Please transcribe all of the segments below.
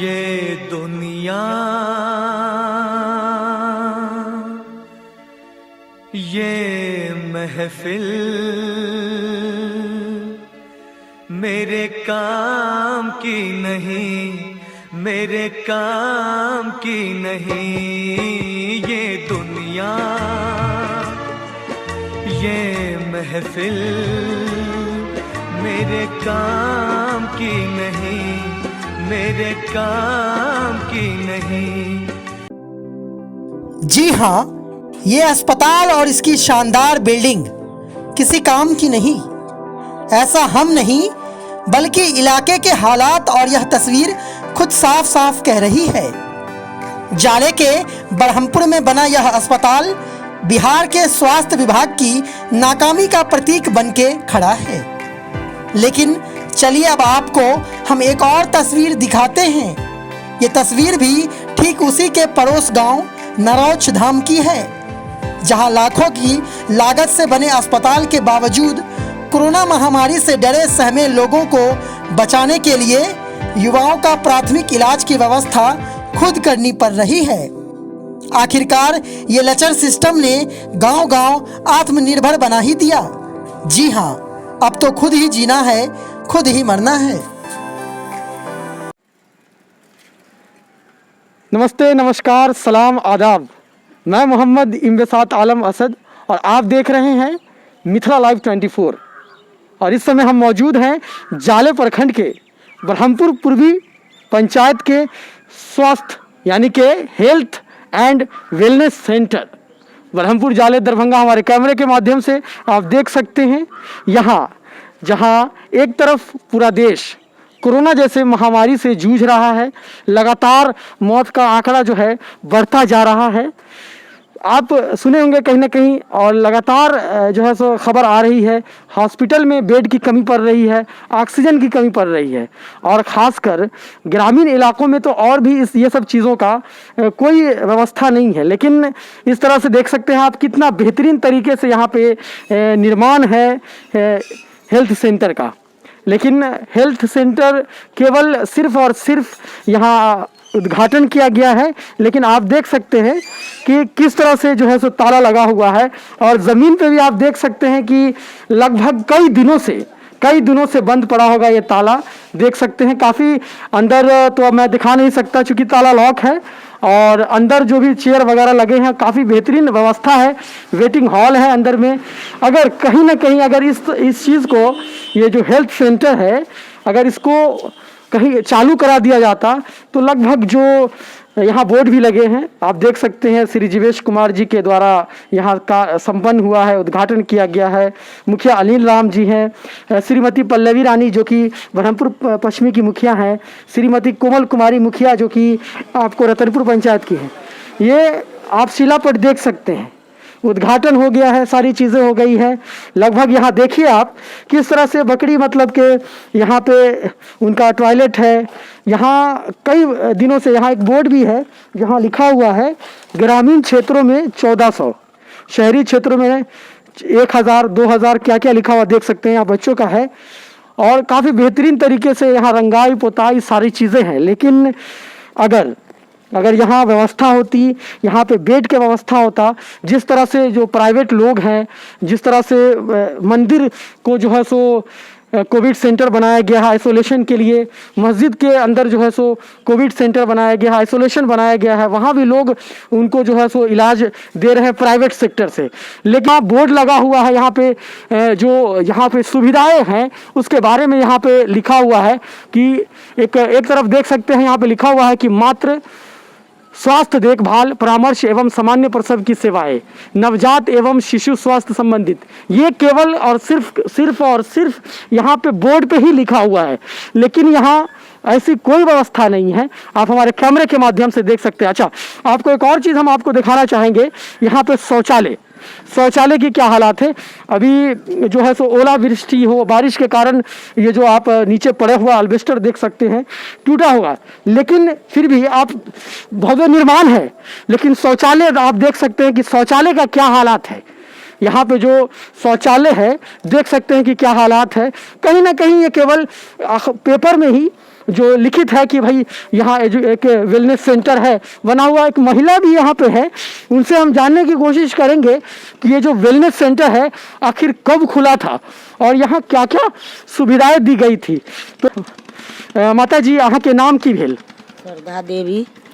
ये दुनिया ये महफिल मेरे काम की नहीं, मेरे काम की नहीं। ये दुनिया ये महफिल मेरे काम की नहीं, मेरे काम की नहीं। जी हाँ, ये अस्पताल और इसकी शानदार बिल्डिंग किसी काम की नहीं। ऐसा हम नहीं बल्कि इलाके के हालात और यह तस्वीर खुद साफ साफ कह रही है। जाले के बरहमपुर में बना यह अस्पताल बिहार के स्वास्थ्य विभाग की नाकामी का प्रतीक बनके खड़ा है। लेकिन चलिए अब आपको हम एक और तस्वीर दिखाते हैं। ये तस्वीर भी ठीक उसी के पड़ोस गांव नरौच धाम की है, जहां लाखों की लागत से बने अस्पताल के बावजूद कोरोना महामारी से डरे सहमे लोगों को बचाने के लिए युवाओं का प्राथमिक इलाज की व्यवस्था खुद करनी पड़ रही है। आखिरकार ये लचर सिस्टम ने गांव-गांव आत्मनिर्भर बना ही दिया। जी हाँ, अब तो खुद ही जीना है, खुद ही मरना है। नमस्ते, नमस्कार, सलाम, आदाब। मैं मोहम्मद इम्बेसात आलम असद और आप देख रहे हैं मिथिला लाइव 24। और इस समय हम मौजूद हैं जाले प्रखंड के बरहमपुर पूर्वी पंचायत के स्वास्थ्य यानी कि health and wellness centre Barhampur Jale Darbhanga. हमारे कैमरे के माध्यम से आप देख सकते हैं यहाँ जहाँ एक तरफ पूरा देश कोरोना जैसे महामारी से जूझ रहा है, लगातार मौत का आंकड़ा जो है बढ़ता जा रहा है। आप सुने होंगे कहीं ना कहीं, और लगातार जो है सो खबर आ रही है हॉस्पिटल में बेड की कमी पड़ रही है, ऑक्सीजन की कमी पड़ रही है। और ख़ासकर ग्रामीण इलाकों में तो और भी ये सब चीज़ों का कोई व्यवस्था नहीं है। लेकिन इस तरह से देख सकते हैं आप कितना बेहतरीन तरीके से यहाँ पे निर्माण है हेल्थ सेंटर का। लेकिन हेल्थ सेंटर केवल सिर्फ और सिर्फ यहाँ उद्घाटन किया गया है, लेकिन आप देख सकते हैं कि किस तरह से जो है सो ताला लगा हुआ है। और ज़मीन पे भी आप देख सकते हैं कि लगभग कई दिनों से बंद पड़ा होगा ये ताला। देख सकते हैं काफ़ी अंदर तो अब मैं दिखा नहीं सकता चूँकि ताला लॉक है। और अंदर जो भी चेयर वगैरह लगे हैं, काफ़ी बेहतरीन व्यवस्था है, वेटिंग हॉल है अंदर में। अगर कहीं ना कहीं अगर इस चीज़ को, ये जो हेल्थ सेंटर है, अगर इसको कहीं चालू करा दिया जाता तो लगभग जो यहाँ बोर्ड भी लगे हैं आप देख सकते हैं, श्री जीवेश कुमार जी के द्वारा यहाँ का संपन्न हुआ है, उद्घाटन किया गया है। मुखिया अनिल राम जी हैं, श्रीमती पल्लवी रानी जो कि बरहमपुर पश्चिमी की मुखिया हैं, श्रीमती कोमल कुमारी मुखिया जो कि आपको रतनपुर पंचायत की हैं। ये आप शिलापट देख सकते हैं, उद्घाटन हो गया है, सारी चीज़ें हो गई हैं। लगभग यहाँ देखिए आप किस तरह से बकरी मतलब के यहाँ पे उनका टॉयलेट है। यहाँ कई दिनों से यहाँ एक बोर्ड भी है जहाँ लिखा हुआ है ग्रामीण क्षेत्रों में 1400, शहरी क्षेत्रों में 1000, 2000 क्या क्या लिखा हुआ देख सकते हैं। यहाँ बच्चों का है और काफ़ी बेहतरीन तरीके से यहाँ रंगाई पोताई सारी चीज़ें हैं। लेकिन अगर यहाँ व्यवस्था होती, यहाँ पे बेड की व्यवस्था होता, जिस तरह से जो प्राइवेट लोग हैं, जिस तरह से मंदिर को जो है सो कोविड सेंटर बनाया गया है आइसोलेशन के लिए, मस्जिद के अंदर जो है सो कोविड सेंटर बनाया गया है, आइसोलेशन बनाया गया है, वहाँ भी लोग उनको जो है सो इलाज दे रहे हैं प्राइवेट सेक्टर से। लेकिन बोर्ड लगा हुआ है यहाँ पे, जो यहाँ पे सुविधाएं हैं उसके बारे में यहाँ पे लिखा हुआ है कि एक तरफ देख सकते हैं यहाँ पे लिखा हुआ है कि मात्र स्वास्थ्य देखभाल, परामर्श एवं सामान्य प्रसव की सेवाएं, नवजात एवं शिशु स्वास्थ्य संबंधित, ये केवल और सिर्फ यहाँ पे बोर्ड पे ही लिखा हुआ है। लेकिन यहाँ ऐसी कोई व्यवस्था नहीं है। आप हमारे कैमरे के माध्यम से देख सकते हैं। अच्छा, आपको एक और चीज़ हम आपको दिखाना चाहेंगे, यहाँ पे शौचालय की क्या हालात है। अभी जो है सो ओलावृष्टि हो, बारिश के कारण ये जो आप नीचे पड़े हुआ अल्बेस्टर देख सकते हैं टूटा हुआ, लेकिन फिर भी आप भव्य निर्माण है। लेकिन शौचालय आप देख सकते हैं कि शौचालय का क्या हालात है। यहाँ पे जो शौचालय है देख सकते हैं कि क्या हालात है। कहीं ना कहीं ये केवल पेपर में ही जो लिखित है कि भाई यहाँ एक वेलनेस सेंटर है बना हुआ, एक महिला भी यहाँ पे है। उनसे हम जानने की कोशिश करेंगे कि ये जो वेलनेस सेंटर है आखिर कब खुला था और यहाँ क्या क्या सुविधाएं दी गई थी। तो माता जी यहाँ के नाम की भेल?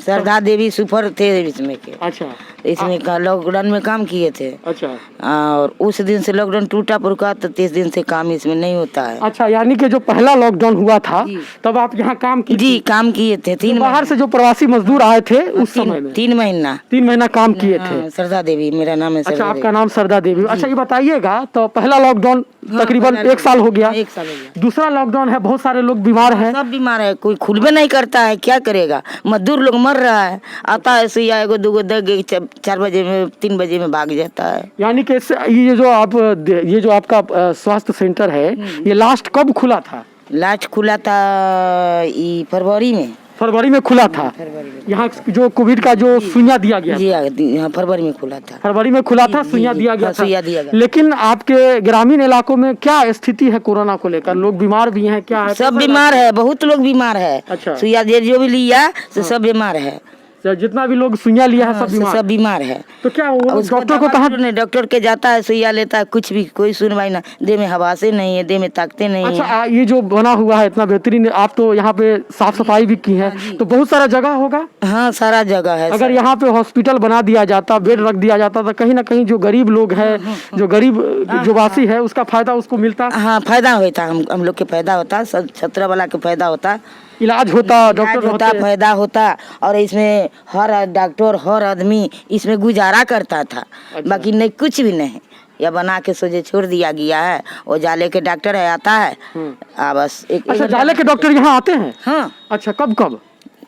श्रद्धा देवी सुपर थे इसमें के। अच्छा, इसमें का लॉकडाउन में काम किए थे। अच्छा, और उस दिन से लॉकडाउन टूटा पुरका तो 30 दिन से काम इसमें नहीं होता है। अच्छा, यानी कि जो पहला लॉकडाउन हुआ था तब आप यहाँ काम किए? जी, काम किए थे। 3 बाहर से जो प्रवासी मजदूर आए थे उस समय में 3 महीना 3 महीना काम किए थे। श्रद्धा देवी मेरा नाम है। अच्छा, आपका नाम श्रद्धा देवी। अच्छा, ये बताइएगा तो पहला लॉकडाउन तकरीबन 1 साल हो गया। 1 साल हो गया। दूसरा लॉकडाउन है, बहुत सारे लोग बीमार हैं। सब बीमार है, कोई खुलबे नहीं करता है, क्या करेगा। मजदूर लोग मर रहा है, आता है सुइया एगो दूगो दग 4 बजे में 3 बजे में भाग जाता है। यानी कि ये जो आपका स्वास्थ्य सेंटर है ये लास्ट कब खुला था? लास्ट खुला था फरवरी में खुला था। यहाँ जो कोविड का जो सुइयां दिया गया जी, यहाँ फरवरी में खुला था। फरवरी में खुला था, सुइयां दिया गया था। सुइया दिया गया। लेकिन आपके ग्रामीण इलाकों में क्या स्थिति है कोरोना को लेकर? लोग बीमार भी हैं, क्या है? सब बीमार है, बहुत लोग बीमार है। अच्छा। सुइया जो भी लिया तो सब बीमार है। जितना भी लोग सुइयां लिया है सब बीमार है। तो क्या डॉक्टर को कहा? नहीं, डॉक्टर के जाता है, सुइया लेता है, कुछ भी कोई सुनवाई ना। देह में हवासे नहीं है, देह में ताकते नहीं है। अच्छा, ये जो बना हुआ है इतना बेहतरीन, आप तो यहाँ पे साफ सफाई भी की है तो बहुत सारा जगह होगा। हाँ, सारा जगह है। अगर यहाँ पे हॉस्पिटल बना दिया जाता, बेड रख दिया जाता तो कहीं ना कहीं जो गरीब लोग है, जो गरीब जो वासी है उसका फायदा उसको मिलता। हाँ, फायदा होता, हम लोग के फायदा होता, सब छत्र वाला के फायदा होता, इलाज होता, डॉक्टर होता, फायदा होता। और इसमें हर डॉक्टर हर आदमी इसमें गुजारा करता था। अच्छा। बाकी नहीं, कुछ भी नहीं, या बना के सोचे छोड़ दिया गया है। वो जाले के डॉक्टर है, आता है बस। अच्छा, जाले के डॉक्टर यहाँ आते हैं? हाँ। अच्छा, कब कब?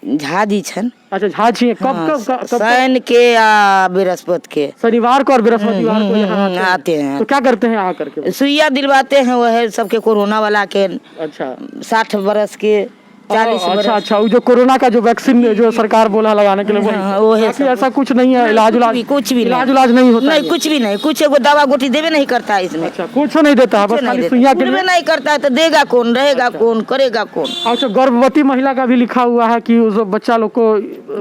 झाजी छन। अच्छा, झाजी है। कब शनि के या बृहस्पति के? शनिवार को और बृहस्पतिवार को यहाँ आते हैं। तो क्या करते हैं यहाँ करके? सुइया दिलवाते हैं, वह सबके कोरोना वाला के। अच्छा, 60 बरस के 40 बरस। अच्छा, वो जो कोरोना का जो वैक्सीन जो सरकार बोला लगाने के लिए वो है। ऐसा कुछ नहीं है, इलाज कुछ भी इलाज नहीं होता? नहीं, कुछ भी नहीं, कुछ एगो दवा गोटी देवे नहीं करता है इसमें। अच्छा, कुछ नहीं देता, बस खाली सुइया के लिए नहीं करता है तो देगा कौन, रहेगा कौन, करेगा कौन। अच्छा, गर्भवती महिला का भी लिखा हुआ है कि उस बच्चा लोग को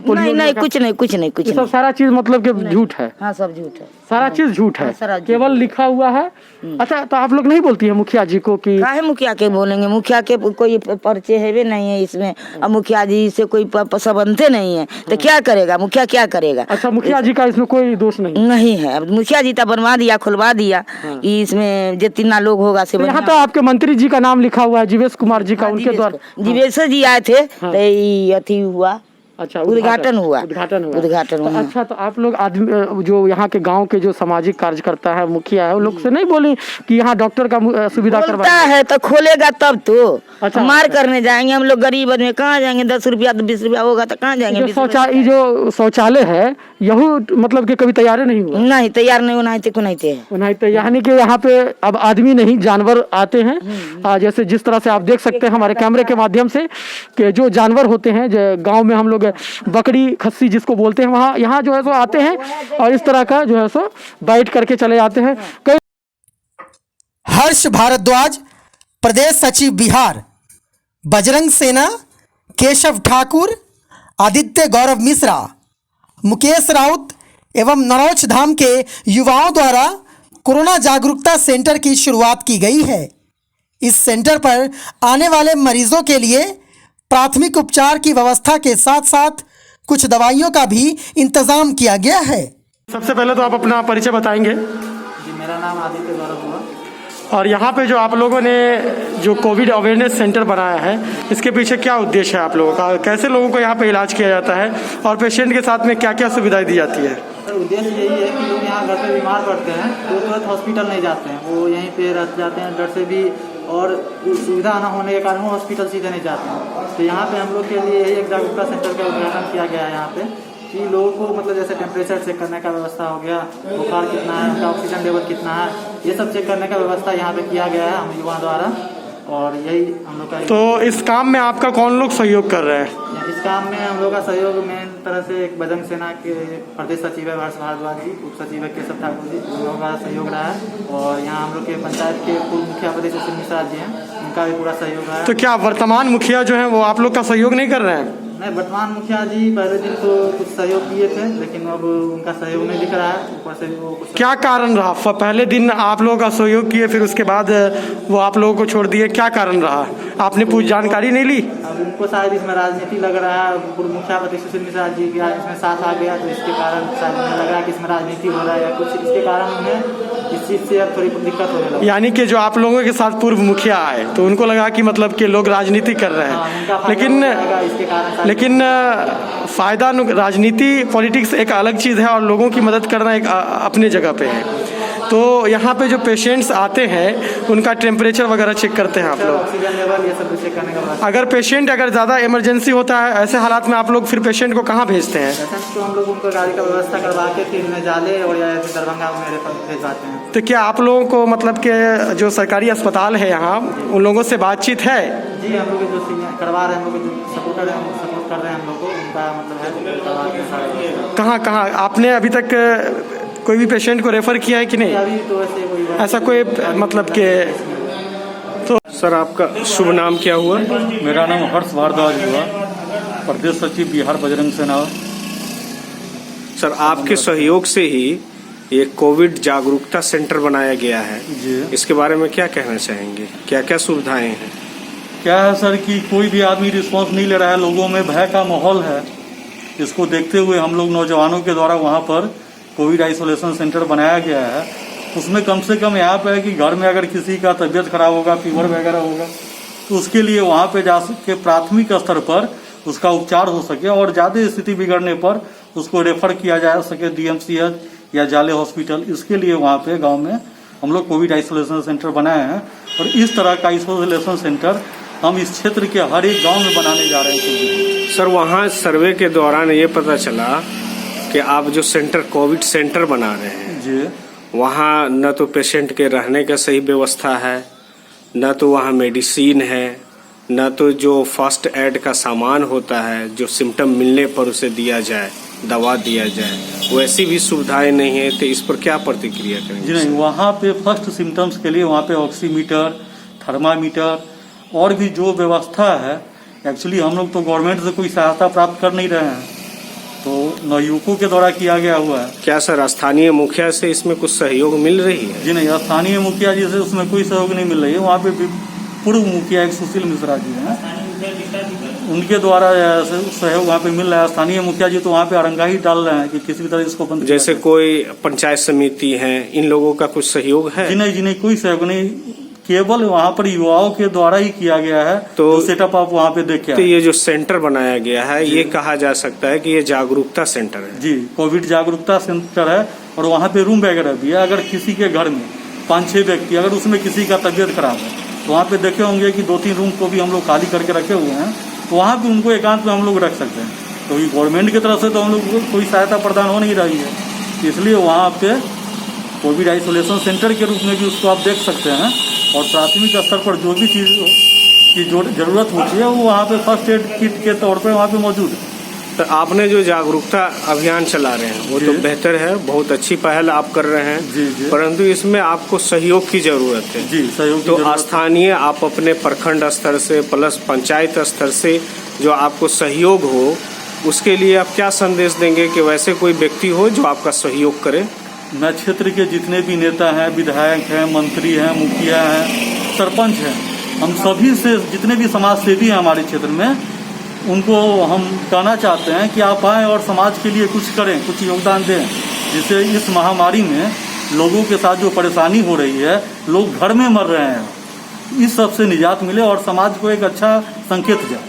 नहीं, कुछ नहीं। सारा चीज मतलब कि झूठ है। हाँ, सब झूठ है, सारा चीज झूठ है, केवल लिखा हुआ है। अच्छा, तो आप लोग नहीं बोलती है मुखिया जी को कि? काहे मुखिया के बोलेंगे, मुखिया के कोई पर्चे है नहीं है इसमें। अब मुखिया जी से कोई संबंध नहीं है तो क्या करेगा मुखिया, क्या करेगा। अच्छा, मुखिया जी का इसमें कोई दोष नहीं है। अब मुखिया जी तो बनवा दिया, खुलवा दिया कि इसमें जितना लोग होगा से। यहाँ तो आपके मंत्री जी का नाम लिखा हुआ है, जीवेश कुमार जी का, उनके द्वारा। जीवेश जी आए थे तो अथी हुआ। अच्छा, उद्घाटन हुआ। अच्छा, तो आप लोग आदमी जो यहाँ के गांव के जो सामाजिक कार्यकर्ता है, मुखिया है, उन लोग से नहीं बोले कि यहाँ डॉक्टर का सुविधा करवाया है तो खोलेगा तब तो। अच्छा, मार करने जाएंगे हम लोग, गरीब आदमी कहाँ जाएंगे? 10 रुपया 20 रुपया होगा तो कहाँ जाएंगे? जो शौचालय है यहू मतलब कि कभी तैयार नहीं हुआ? नहीं, तैयार नहीं होना है। यानी कि यहाँ पे अब आदमी नहीं जानवर आते हैं। जैसे जिस तरह से आप देख सकते हैं हमारे कैमरे के माध्यम से कि जो जानवर होते हैं, जो गांव में हम लोग बकरी खस्सी जिसको बोलते हैं, वहाँ यहाँ जो है सो आते हैं और इस तरह का जो है सो बाइट करके चले जाते हैं। हर्ष भारद्वाज, प्रदेश सचिव बिहार, बजरंग सेना, केशव ठाकुर, आदित्य गौरव मिश्रा, मुकेश राउत एवं नरौच धाम के युवाओं द्वारा कोरोना जागरूकता सेंटर की शुरुआत की गई है। इस सेंटर पर आने वाले मरीजों के लिए प्राथमिक उपचार की व्यवस्था के साथ साथ कुछ दवाइयों का भी इंतजाम किया गया है। सबसे पहले तो आप अपना परिचय बताएंगे? जी, मेरा नाम आदित्य गौरव हुआ। और यहाँ पे जो आप लोगों ने जो कोविड अवेयरनेस सेंटर बनाया है, इसके पीछे क्या उद्देश्य है आप लोगों का? कैसे लोगों को यहाँ पे इलाज किया जाता है और पेशेंट के साथ में क्या क्या सुविधाएं दी जाती है? सर, उद्देश्य यही है कि लोग यहाँ घर पे बीमार पड़ते हैं तो तुरंत हॉस्पिटल नहीं जाते हैं, वो यहीं पे रह जाते हैं डर से भी, और सुविधा न होने के कारण वो हॉस्पिटल सीधे नहीं जाते हैं। तो यहाँ पे हम लोग के लिए एक जागरूकता सेंटर का उद्घाटन किया गया है यहाँ पे, कि लोगों को मतलब जैसे टेम्परेचर चेक करने का व्यवस्था हो गया, बुखार कितना है, उनका ऑक्सीजन लेवल कितना है, ये सब चेक करने का व्यवस्था यहाँ पे किया गया है हम युवाओं द्वारा। और यही हम लोग का। तो इस काम में आपका कौन लोग सहयोग कर रहे हैं? इस काम में हम लोग का सहयोग मेन तरह से एक बजरंग सेना के प्रदेश सचिव है हर्ष भारद्वाज जी, उप सचिव है केशव ठाकुर जी, उन लोगों का सहयोग रहा है। और यहाँ हम लोग के पंचायत के पूर्व मुखिया प्रदेश सुशील मिश्रा जी हैं, उनका भी पूरा सहयोग है। तो क्या वर्तमान मुखिया जो है वो आप लोग का सहयोग नहीं कर रहे हैं? नहीं, वर्तमान मुखिया जी पहले दिन तो कुछ सहयोग किए थे, लेकिन अब उनका सहयोग नहीं दिख रहा है। ऊपर से वो कुछ क्या कारण रहा? पहले दिन आप लोगों का सहयोग किए, फिर उसके बाद वो आप लोगों को छोड़ दिए, क्या कारण रहा? आपने पूरी जानकारी नहीं ली? अब उनको शायद इसमें राजनीति लग रहा है। पूर्व मुख्यमंत्री सुशील मिश्रा जी का इसमें साथ आ गया, तो इसके कारण शायद उन्हें लग रहा है कि इसमें राजनीति हो रहा है या कुछ, इसके कारण उन्हें इस चीज़ से अब थोड़ी दिक्कत होने लगी। यानी कि जो आप लोगों के साथ पूर्व मुखिया आए तो उनको लगा कि मतलब कि लोग राजनीति कर रहे हैं, लेकिन फायदा राजनीति पॉलिटिक्स एक अलग चीज़ है और लोगों की मदद करना एक अपने जगह पे है। तो यहाँ पे जो पेशेंट्स आते हैं उनका टेम्परेचर वगैरह चेक करते हैं आप लोग? ऑक्सीजन लेवल ये सब चेक करने के बाद अगर पेशेंट अगर ज़्यादा इमरजेंसी होता है ऐसे हालात में आप लोग फिर पेशेंट को कहाँ भेजते हैं? पेशेंट को हम लोग उनको गाड़ी का व्यवस्था करवा के फिर उन्हें जाले और या फिर दरभंगा में भेजवाते हैं। तो क्या आप लोगों को मतलब कि जो सरकारी अस्पताल है यहाँ उन लोगों से बातचीत है? जी, हम लोग जो करवा रहे हैं, हम लोग जो सपोर्टर हैं सपोर्ट कर रहे हैं हम लोग को, उनका मतलब है करवाते हैं सारे। कहाँ आपने अभी तक कोई भी पेशेंट को रेफ़र किया है कि नहीं? अभी तो ऐसा कोई मतलब कि तो सर आपका शुभ नाम क्या हुआ? मेरा नाम हर्ष भारद्वाज हुआ, प्रदेश सचिव बिहार बजरंग सेना। सर आपके सहयोग से ही ये कोविड जागरूकता सेंटर बनाया गया है जी, इसके बारे में क्या कहना चाहेंगे? क्या क्या सुविधाएं हैं? क्या है सर कि कोई भी आदमी रिस्पांस नहीं ले रहा है, लोगों में भय का माहौल है। इसको देखते हुए हम लोग नौजवानों के द्वारा वहाँ पर कोविड आइसोलेशन सेंटर बनाया गया है। उसमें कम से कम यहाँ पे है कि घर में अगर किसी का तबीयत खराब होगा, फीवर वगैरह होगा, तो उसके लिए वहाँ पे जा सके, प्राथमिक स्तर पर उसका उपचार हो सके और ज़्यादा स्थिति बिगड़ने पर उसको रेफर किया जा सके DMCH या जाले हॉस्पिटल। इसके लिए वहाँ पे गांव में हम लोग कोविड आइसोलेशन सेंटर बनाए हैं और इस तरह का आइसोलेशन सेंटर हम इस क्षेत्र के हर एक गांव में बनाने जा रहे हैं। सर वहाँ सर्वे के दौरान ये पता चला कि आप जो सेंटर कोविड सेंटर बना रहे हैं जी, वहाँ न तो पेशेंट के रहने का सही व्यवस्था है, न तो वहाँ मेडिसिन है, न तो जो फर्स्ट एड का सामान होता है जो सिम्टम मिलने पर उसे दिया जाए, दवा दिया जाए, वैसी भी सुविधाएं नहीं है। तो इस पर क्या प्रतिक्रिया करेंगे? जी नहीं, वहाँ पे फर्स्ट सिम्टम्स के लिए वहाँ पे ऑक्सीमीटर, थर्मामीटर और भी जो व्यवस्था है, एक्चुअली हम लोग तो गवर्नमेंट से कोई सहायता प्राप्त कर नहीं रहे हैं, तो नवयुवकों के द्वारा किया गया हुआ है। क्या सर स्थानीय मुखिया से इसमें कुछ सहयोग मिल रही है? जी नहीं, स्थानीय मुखिया जी से उसमें कोई सहयोग नहीं मिल रही है। वहाँ पे पूर्व मुखिया एक सुशील मिश्रा जी हैं, उनके द्वारा सहयोग वहाँ पे मिल रहा है। स्थानीय मुखिया जी तो वहाँ पे अरंगा ही डाल रहे हैं कि किसी भी तरह इसको बंद। जैसे कोई पंचायत समिति है, इन लोगों का कुछ सहयोग है? जी नहीं, कोई सहयोग नहीं, केवल वहाँ पर युवाओं के द्वारा ही किया गया है। तो सेटअप आप वहाँ पे देख के तो ये जो सेंटर बनाया गया है ये कहा जा सकता है कि ये जागरूकता सेंटर है? जी, कोविड जागरूकता सेंटर है और वहाँ पे रूम वगैरह भी है। अगर किसी के घर में 5-6 व्यक्ति, अगर उसमें किसी का तबीयत खराब है तो वहाँ पे देखे होंगे कि 2-3 रूम को भी हम लोग खाली करके रखे हुए हैं, तो वहाँ पे उनको एकांत में हम लोग रख सकते हैं। तो गवर्नमेंट की तरफ से तो हम लोग को कोई सहायता प्रदान हो नहीं रही है, इसलिए वहाँ पे कोविड आइसोलेशन सेंटर के रूप में भी उसको आप देख सकते हैं और प्राथमिक स्तर पर जो भी चीज़ की जो जरूरत होती है वो वहाँ पे फर्स्ट एड किट के तौर पे वहाँ पे मौजूद है। तो आपने जो जागरूकता अभियान चला रहे हैं वो तो बेहतर है, बहुत अच्छी पहल आप कर रहे हैं। जी। परंतु इसमें आपको सहयोग की जरूरत है। जी, सहयोग की तो जरूरत है। स्थानीय आप अपने प्रखंड स्तर से प्लस पंचायत स्तर से जो आपको सहयोग हो उसके लिए आप क्या संदेश देंगे कि वैसे कोई व्यक्ति हो जो आपका सहयोग करे? मैं क्षेत्र के जितने भी नेता हैं, विधायक हैं, मंत्री हैं, मुखिया हैं, सरपंच हैं, हम सभी से जितने भी समाज सेवी हैं हमारे क्षेत्र में, उनको हम कहना चाहते हैं कि आप आएँ और समाज के लिए कुछ करें, कुछ योगदान दें, जिससे इस महामारी में लोगों के साथ जो परेशानी हो रही है, लोग घर में मर रहे हैं, इस सब से निजात मिले और समाज को एक अच्छा संकेत जाए।